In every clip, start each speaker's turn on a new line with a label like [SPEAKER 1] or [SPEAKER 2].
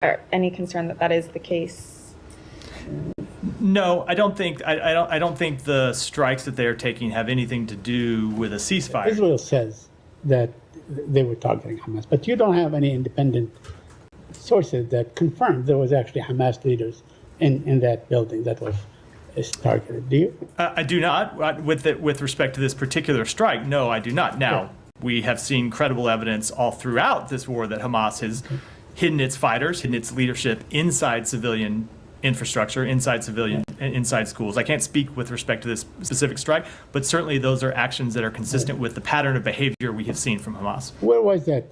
[SPEAKER 1] any concern that that is the case?
[SPEAKER 2] No, I don't think the strikes that they are taking have anything to do with a ceasefire.
[SPEAKER 3] Israel says that they were targeting Hamas, but you don't have any independent sources that confirm there was actually Hamas leaders in that building that was targeted. Do you?
[SPEAKER 2] I do not. With respect to this particular strike, no, I do not. Now, we have seen credible evidence all throughout this war that Hamas has hidden its fighters, hidden its leadership inside civilian infrastructure, inside schools. I can't speak with respect to this specific strike, but certainly those are actions that are consistent with the pattern of behavior we have seen from Hamas.
[SPEAKER 3] Where was that?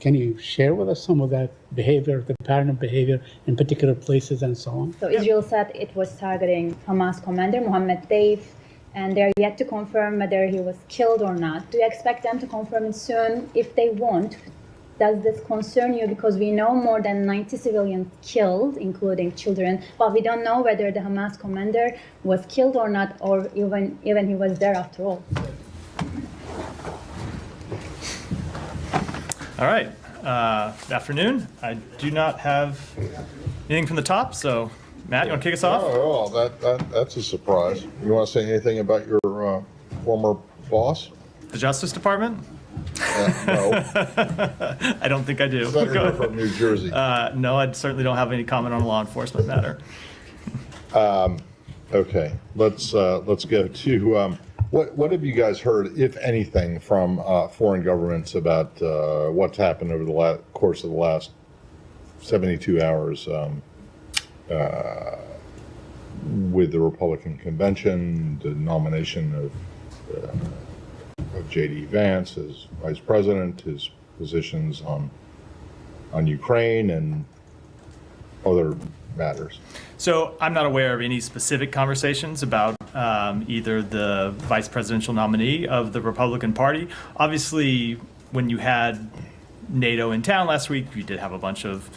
[SPEAKER 3] Can you share with us some of that behavior, the pattern of behavior in particular places and so on?
[SPEAKER 1] So Israel said it was targeting Hamas commander Mohammed Deif, and they're yet to confirm whether he was killed or not. Do you expect them to confirm it soon? If they won't, does this concern you? Because we know more than 90 civilians killed, including children, but we don't know whether the Hamas commander was killed or not, or even he was there after all.
[SPEAKER 2] All right. Afternoon. I do not have anything from the top, so Matt, you want to kick us off?
[SPEAKER 4] Oh, that's a surprise. You want to say anything about your former boss?
[SPEAKER 2] The Justice Department?
[SPEAKER 4] No.
[SPEAKER 2] I don't think I do.
[SPEAKER 4] Senator from New Jersey.
[SPEAKER 2] No, I certainly don't have any comment on a law enforcement matter.
[SPEAKER 4] Okay, let's go to what have you guys heard, if anything, from foreign governments about what's happened over the course of the last 72 hours with the Republican convention, the nomination of J.D. Vance as vice president, his positions on Ukraine and other matters?
[SPEAKER 2] So I'm not aware of any specific conversations about either the vice presidential nominee of the Republican Party. Obviously, when you had NATO in town last week, you did have a bunch of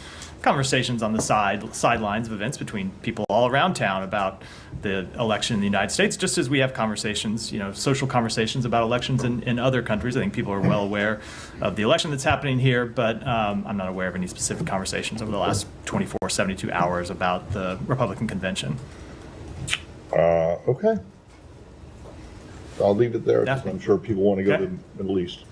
[SPEAKER 2] conversations on the sidelines of events between people all around town about the election in the United States, just as we have conversations, social conversations about elections in other countries. I think people are well aware of the election that's happening here, but I'm not aware of any specific conversations over the last 24, 72 hours about the Republican convention.
[SPEAKER 4] Okay. I'll leave it there because
[SPEAKER 2] Definitely.
[SPEAKER 4] I'm sure people want to go to the Middle East.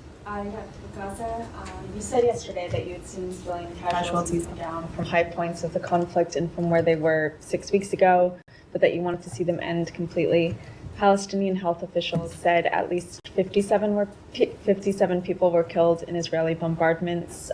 [SPEAKER 5] Gaza, you said yesterday that you had seen civilian casualties come down from high points of the conflict and from where they were 6 weeks ago, but that you wanted to see them end completely. Palestinian health officials said at least 57 people were killed in Israeli bombardments.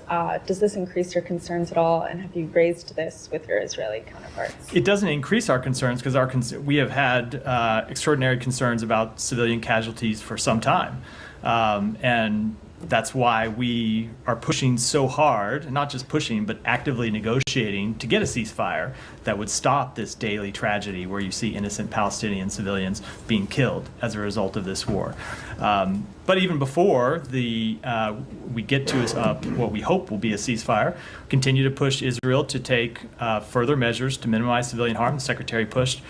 [SPEAKER 5] Does this increase your concerns at all, and have you raised this with your Israeli counterparts?
[SPEAKER 2] It doesn't increase our concerns because we have had extraordinary concerns about civilian casualties for some time. And that's why we are pushing so hard, not just pushing, but actively negotiating to get a ceasefire that would stop this daily tragedy where you see innocent Palestinian civilians being killed as a result of this war. But even before we get to what we hope will be a ceasefire, continue to push Israel to take further measures to minimize civilian harm. The Secretary pushed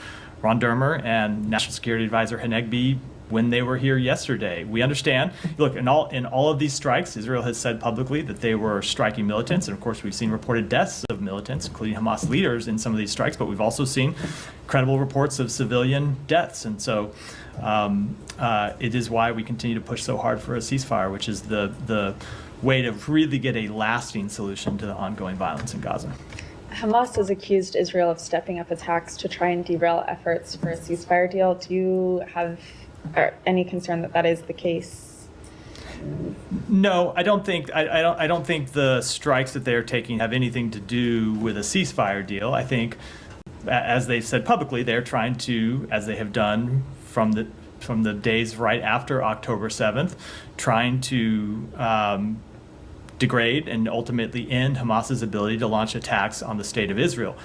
[SPEAKER 2] Ron Dermer and National Security Advisor Hanegbi when they were here yesterday. We understand. Look, in all of these strikes, Israel has said publicly that they were striking militants, and of course we've seen reported deaths of militants, including Hamas leaders in some of these strikes, but we've also seen credible reports of civilian deaths. And so it is why we continue to push so hard for a ceasefire, which is the way to really get a lasting solution to the ongoing violence in Gaza.
[SPEAKER 1] Hamas has accused Israel of stepping up attacks to try and derail efforts for a ceasefire deal. Do you have any concern that that is the case?
[SPEAKER 2] No, I don't think the strikes that they're taking have anything to do with a ceasefire deal. I think, as they've said publicly, they're trying to, as they have done from the days right after October 7th, trying to degrade and ultimately end Hamas's ability to launch attacks on the state of Israel.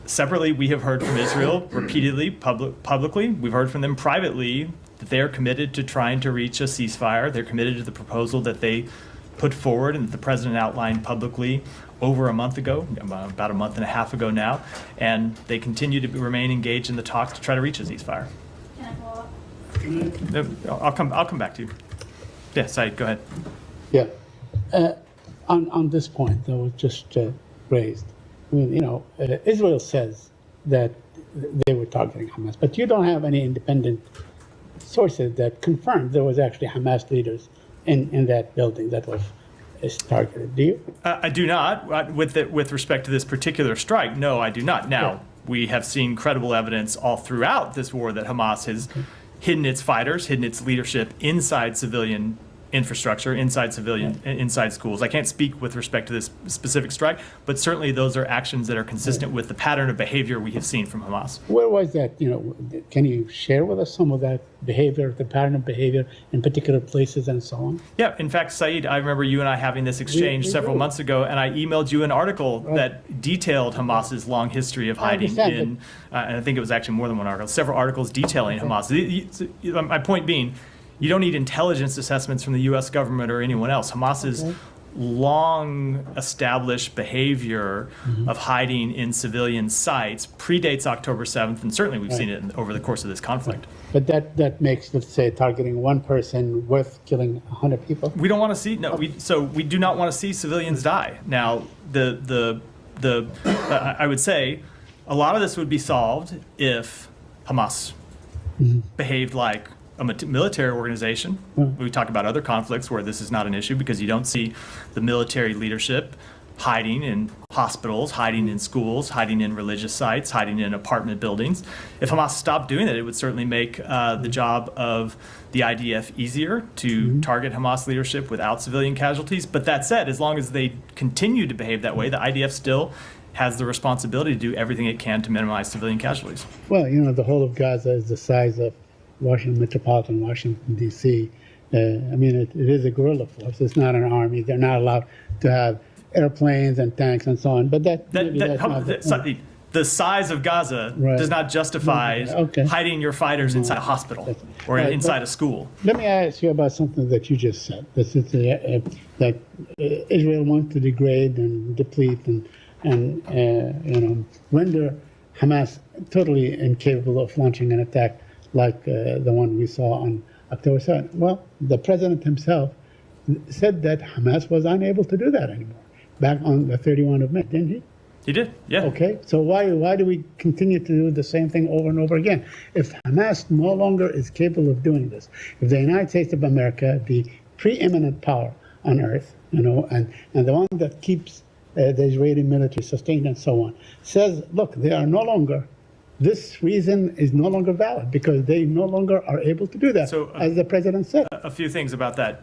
[SPEAKER 2] Separately, we have heard from Israel repeatedly, publicly. We've heard from them privately that they are committed to trying to reach a ceasefire. They're committed to the proposal that they put forward and that the president outlined publicly over a month ago, about a month and a half ago now, and they continue to remain engaged in the talks to try to reach a ceasefire.
[SPEAKER 5] Can I follow up?
[SPEAKER 2] I'll come back to you. Yeah, Said, go ahead.
[SPEAKER 3] Yeah. On this point, though, just raised. I mean, Israel says that they were targeting Hamas, but you don't have any independent sources that confirmed there was actually Hamas leaders in that building that was targeted. Do you?
[SPEAKER 2] I do not. With respect to this particular strike, no, I do not. Now, we have seen credible evidence all throughout this war that Hamas has hidden its fighters, hidden its leadership inside civilian infrastructure, inside schools. I can't speak with respect to this specific strike, but certainly those are actions that are consistent with the pattern of behavior we have seen from Hamas.
[SPEAKER 3] Where was that? Can you share with us some of that behavior, the pattern of behavior in particular places and so on?
[SPEAKER 2] Yeah, in fact, Saeed, I remember you and I having this exchange several months ago, and I emailed you an article that detailed Hamas's long history of hiding and I think it was actually more than one article, several articles detailing Hamas. My point being, you don't need intelligence assessments from the U.S. government or anyone else. Hamas's long established behavior of hiding in civilian sites predates October 7th, and certainly we've seen it over the course of this conflict.
[SPEAKER 3] But that makes, let's say, targeting one person worth killing 100 people?
[SPEAKER 2] We don't want to see, we do not want to see civilians die. Now, I would say a lot of this would be solved if Hamas behaved like a military organization. We talk about other conflicts where this is not an issue because you don't see the military leadership hiding in hospitals, hiding in schools, hiding in religious sites, hiding in apartment buildings. If Hamas stopped doing that, it would certainly make the job of the IDF easier to target Hamas leadership without civilian casualties. But that said, as long as they continue to behave that way, the IDF still has the responsibility to do everything it can to minimize civilian casualties.
[SPEAKER 3] Well, the whole of Gaza is the size of metropolitan Washington, D.C. It is a guerrilla force. It's not an army. They're not allowed to have airplanes and tanks and so on. But the
[SPEAKER 2] size of Gaza does not justify hiding your fighters inside a hospital or inside a school.
[SPEAKER 3] Let me ask you about something that you just said. That Israel wants to degrade and deplete and render Hamas totally incapable of launching an attack like the one we saw on October 7th. Well, the president himself said that Hamas was unable to do that anymore back on the 31 of May, didn't he?
[SPEAKER 2] He did, yeah.
[SPEAKER 3] Okay, so why do we continue to do the same thing over and over again? If Hamas no longer is capable of doing this, if the United States of America, the preeminent power on earth, and the one that keeps the Israeli military sustained and so on, says, look, they are no longer, this reason is no longer valid because they no longer are able to do that, as the president said.
[SPEAKER 2] A few things about that.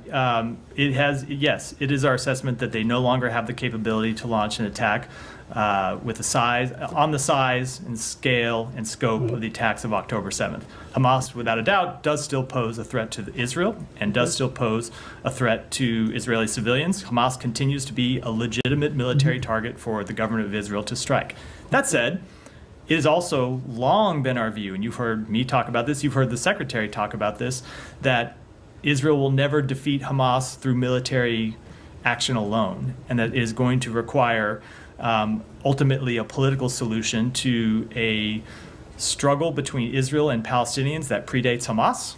[SPEAKER 2] It is our assessment that they no longer have the capability to launch an attack with the size and scale and scope of the attacks of October 7th. Hamas, without a doubt, does still pose a threat to Israel and does still pose a threat to Israeli civilians. Hamas continues to be a legitimate military target for the government of Israel to strike. That said, it has also long been our view, and you've heard me talk about this, you've heard the secretary talk about this, that Israel will never defeat Hamas through military action alone, and that it is going to require ultimately a political solution to a struggle between Israel and Palestinians that predates Hamas,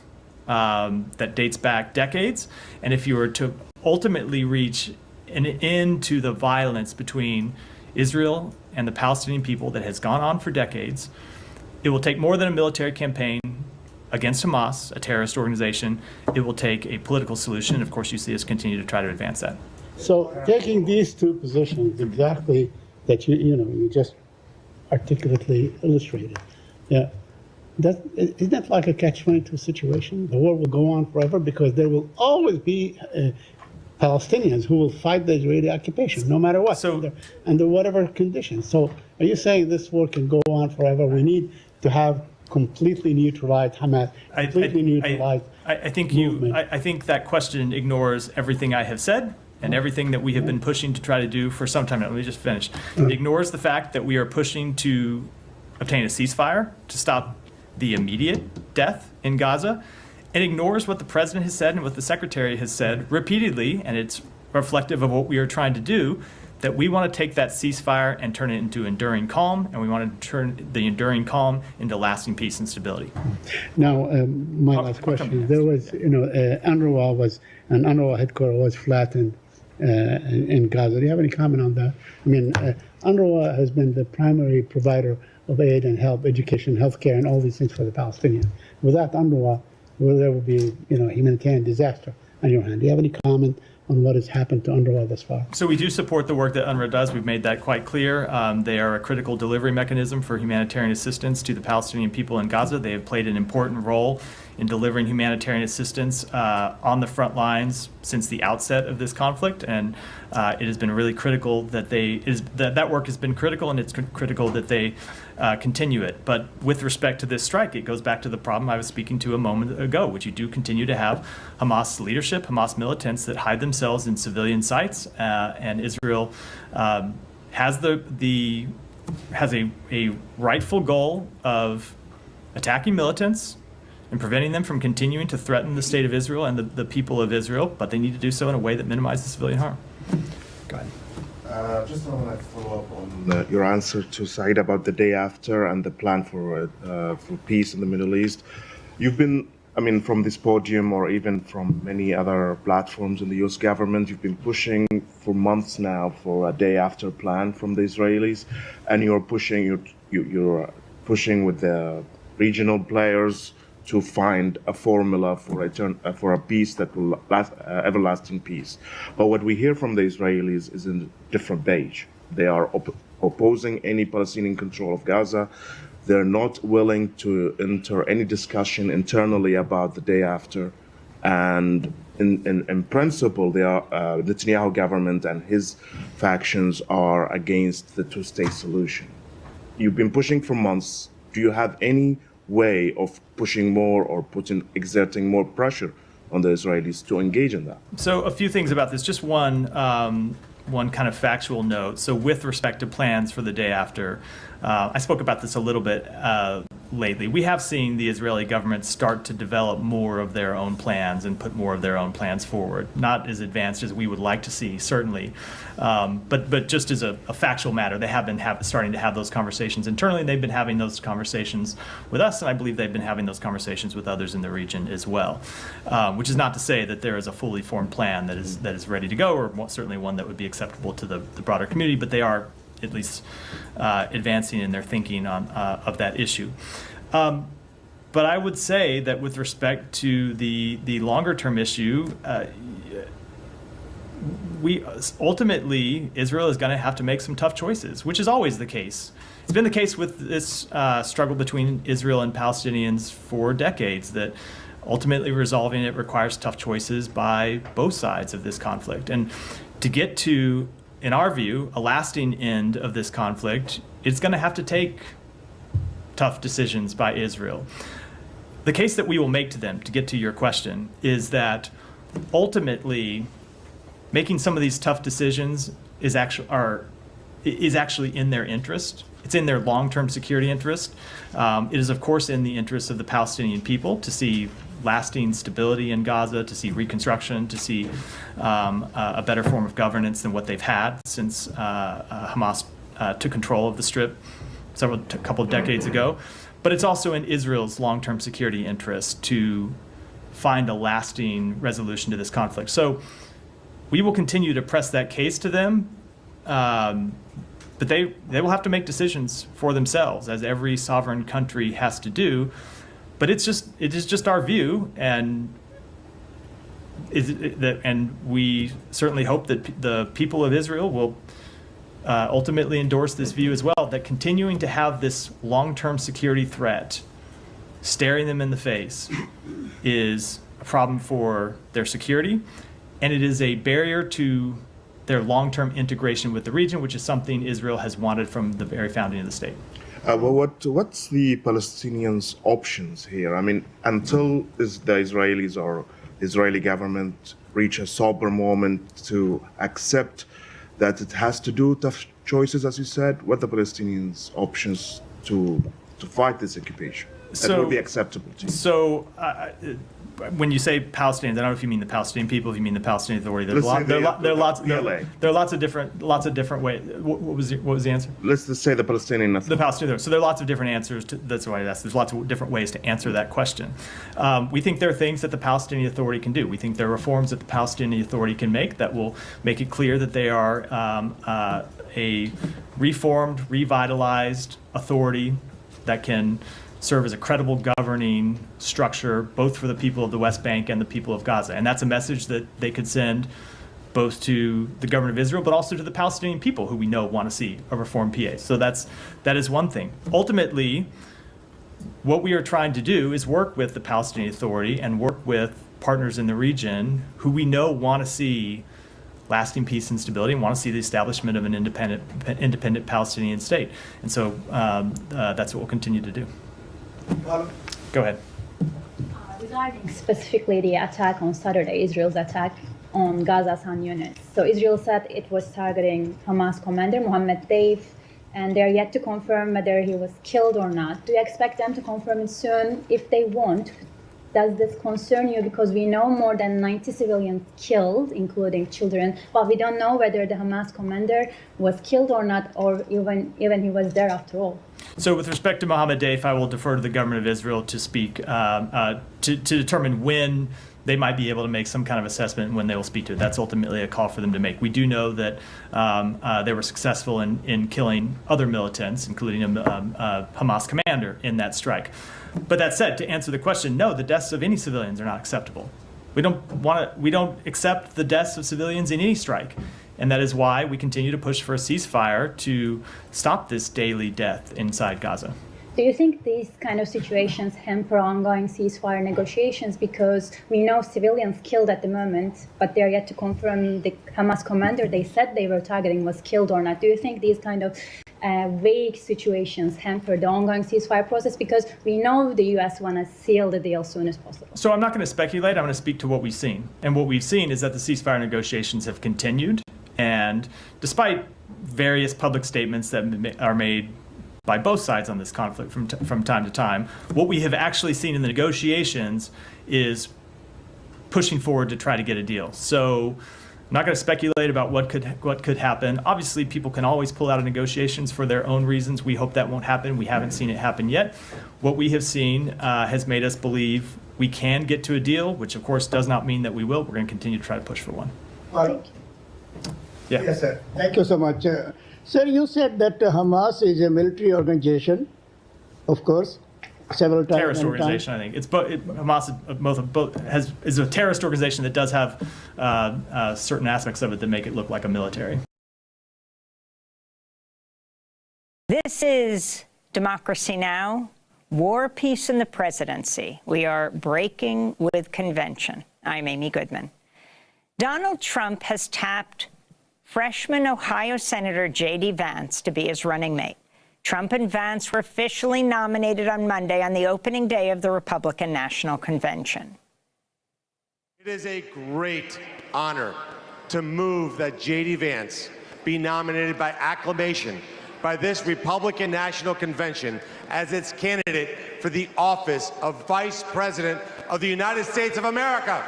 [SPEAKER 2] that dates back decades. And if you were to ultimately reach an end to the violence between Israel and the Palestinian people that has gone on for decades, it will take more than a military campaign against Hamas, a terrorist organization. It will take a political solution. And of course, you see us continue to try to advance that.
[SPEAKER 3] So taking these two positions exactly that you just articulately illustrated, isn't that like a catch-22 situation? The war will go on forever because there will always be Palestinians who will fight the Israeli occupation, no matter what, under whatever conditions. So are you saying this war can go on forever? We need to have completely neutralized Hamas, completely neutralized movement.
[SPEAKER 2] I think that question ignores everything I have said and everything that we have been pushing to try to do for some time now. Let me just finish. It ignores the fact that we are pushing to obtain a ceasefire to stop the immediate death in Gaza. It ignores what the president has said and what the secretary has said repeatedly, and it's reflective of what we are trying to do, that we want to take that ceasefire and turn it into enduring calm, and we want to turn the enduring calm into lasting peace and stability.
[SPEAKER 3] Now, my last question. There was, UNRWA headquarters was flattened in Gaza. Do you have any comment on that? I mean, UNRWA has been the primary provider of aid and help, education, healthcare, and all these things for the Palestinians. Without UNRWA, there would be, humanitarian disaster on your hand. Do you have any comment on what has happened to UNRWA thus far?
[SPEAKER 2] So we do support the work that UNRWA does. We've made that quite clear. They are a critical delivery mechanism for humanitarian assistance to the Palestinian people in Gaza. They have played an important role in delivering humanitarian assistance on the front lines since the outset of this conflict, and it has been really critical that that work has been critical, and it's critical that they continue it. But with respect to this strike, it goes back to the problem I was speaking to a moment ago, which you do continue to have Hamas leadership, Hamas militants that hide themselves in civilian sites, and Israel has a rightful goal of attacking militants and preventing them from continuing to threaten the state of Israel and the people of Israel, but they need to do so in a way that minimizes civilian harm. Go ahead.
[SPEAKER 6] Just want to follow up on your answer to Said about the day after and the plan for peace in the Middle East. You've been, from this podium or even from many other platforms in the U.S. government, you've been pushing for months now for a day after plan from the Israelis, and you're pushing with the regional players to find a formula for a peace that will last, everlasting peace. But what we hear from the Israelis is in a different page. They are opposing any Palestinian control of Gaza. They're not willing to enter any discussion internally about the day after. And in principle, the Netanyahu government and his factions are against the two-state solution. You've been pushing for months. Do you have any way of pushing more or exerting more pressure on the Israelis to engage in that?
[SPEAKER 2] So a few things about this. Just one kind of factual note. So with respect to plans for the day after, I spoke about this a little bit lately. We have seen the Israeli government start to develop more of their own plans and put more of their own plans forward. Not as advanced as we would like to see, certainly, but just as a factual matter, they have been starting to have those conversations internally, and they've been having those conversations with us, and I believe they've been having those conversations with others in the region as well, which is not to say that there is a fully formed plan that is ready to go, or certainly one that would be acceptable to the broader community, but they are at least advancing in their thinking of that issue. But I would say that with respect to the longer term issue, ultimately Israel is going to have to make some tough choices, which is always the case. It's been the case with this struggle between Israel and Palestinians for decades, that ultimately resolving it requires tough choices by both sides of this conflict. And to get to, in our view, a lasting end of this conflict, it's going to have to take tough decisions by Israel. The case that we will make to them, to get to your question, is that ultimately making some of these tough decisions is actually in their interest. It's in their long-term security interest. It is, of course, in the interest of the Palestinian people to see lasting stability in Gaza, to see reconstruction, to see a better form of governance than what they've had since Hamas took control of the Strip a couple of decades ago. But it's also in Israel's long-term security interest to find a lasting resolution to this conflict. So we will continue to press that case to them, but they will have to make decisions for themselves, as every sovereign country has to do. But it is just our view, and we certainly hope that the people of Israel will ultimately endorse this view as well, that continuing to have this long-term security threat staring them in the face is a problem for their security, and it is a barrier to their long-term integration with the region, which is something Israel has wanted from the very founding of the state.
[SPEAKER 6] Well, what's the Palestinians' options here? I mean, until the Israelis or the Israeli government reach a sober moment to accept that it has to do tough choices, as you said, what are the Palestinians' options to fight this occupation? that would be acceptable to you?
[SPEAKER 2] So, when you say Palestinians, I don't know if you mean the Palestinian people, if you mean the Palestinian Authority. There are lots of different ways. What was the answer?
[SPEAKER 6] Let's just say the Palestinian Authority.
[SPEAKER 2] The Palestinian Authority. So there are lots of different answers. That's why I asked. There's lots of different ways to answer that question. We think there are things that the Palestinian Authority can do. We think there are reforms that the Palestinian Authority can make that will make it clear that they are a reformed, revitalized authority that can serve as a credible governing structure, both for the people of the West Bank and the people of Gaza. And that's a message that they could send both to the government of Israel, but also to the Palestinian people who we know want to see a reformed PA. So that is one thing. Ultimately, what we are trying to do is work with the Palestinian Authority and work with partners in the region who we know want to see lasting peace and stability and want to see the establishment of an independent Palestinian state. And so that's what we'll continue to do. Go ahead.
[SPEAKER 1] Regarding specifically the attack on Saturday, Israel's attack on Gaza's Han Yunis. So Israel said it was targeting Hamas commander Mohammed Deif, and they're yet to confirm whether he was killed or not. Do you expect them to confirm it soon? If they won't, does this concern you? Because we know more than 90 civilians killed, including children, but we don't know whether the Hamas commander was killed or not, or even he was there after all.
[SPEAKER 2] So with respect to Mohammed Deif, I will defer to the government of Israel to speak, to determine when they might be able to make some kind of assessment and when they will speak to it. That's ultimately a call for them to make. We do know that they were successful in killing other militants, including a Hamas commander in that strike. But that said, to answer the question, no, the deaths of any civilians are not acceptable. We don't accept the deaths of civilians in any strike. And that is why we continue to push for a ceasefire to stop this daily death inside Gaza.
[SPEAKER 1] Do you think these kind of situations hamper ongoing ceasefire negotiations? Because we know civilians killed at the moment, but they're yet to confirm the Hamas commander they said they were targeting was killed or not. Do you think these kind of vague situations hamper the ongoing ceasefire process? Because we know the U.S. want to seal the deal as soon as possible.
[SPEAKER 2] So I'm not going to speculate. I'm going to speak to what we've seen. And what we've seen is that the ceasefire negotiations have continued. And despite various public statements that are made by both sides on this conflict from time to time, what we have actually seen in the negotiations is pushing forward to try to get a deal. So I'm not going to speculate about what could happen. Obviously, people can always pull out of negotiations for their own reasons. We hope that won't happen. We haven't seen it happen yet. What we have seen has made us believe we can get to a deal, which of course does not mean that we will. We're going to continue to try to push for one.
[SPEAKER 1] Thank you.
[SPEAKER 2] Yeah.
[SPEAKER 7] Yes, sir. Thank you so much. Sir, you said that Hamas is a military organization, of course, several times.
[SPEAKER 2] Terrorist organization, I think. Hamas is a terrorist organization that does have certain aspects of it that make it look like a military.
[SPEAKER 8] This is Democracy Now!, War, Peace, and the Presidency. We are breaking with convention. I'm Amy Goodman. Donald Trump has tapped freshman Ohio Senator J.D. Vance to be his running mate. Trump and Vance were officially nominated on Monday on the opening day of the Republican National Convention.
[SPEAKER 9] It is a great honor to move that J.D. Vance be nominated by acclamation by this Republican National Convention as its candidate for the office of Vice President of the United States of America.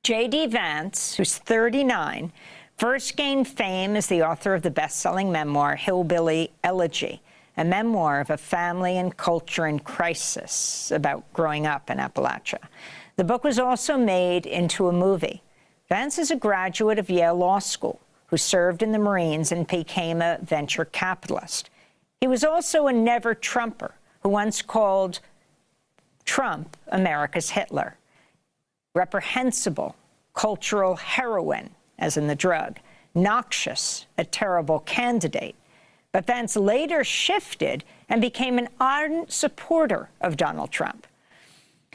[SPEAKER 8] J.D. Vance, who's 39, first gained fame as the author of the best-selling memoir Hillbilly Elegy, a memoir of a family and culture in crisis about growing up in Appalachia. The book was also made into a movie. Vance is a graduate of Yale Law School who served in the Marines and became a venture capitalist. He was also a never-Trumper who once called Trump America's Hitler. Reprehensible, cultural heroine, as in the drug. Noxious, a terrible candidate. But Vance later shifted and became an ardent supporter of Donald Trump.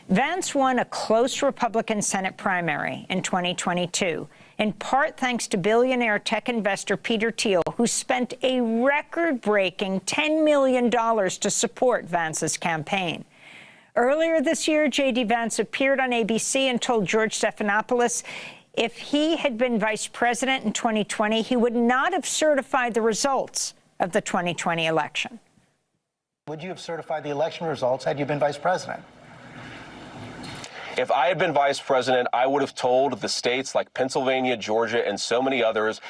[SPEAKER 8] Vance won a close Republican Senate primary in 2022, in part thanks to billionaire tech investor Peter Thiel, who spent a record-breaking $10 million to support Vance's campaign. Earlier this year, J.D. Vance appeared on ABC and told George Stephanopoulos If he had been vice president in 2020, he would not have certified the results of the 2020 election.
[SPEAKER 10] Would you have certified the election results had you been vice president?
[SPEAKER 11] If I had been vice president, I would have told the states like Pennsylvania, Georgia, and so many others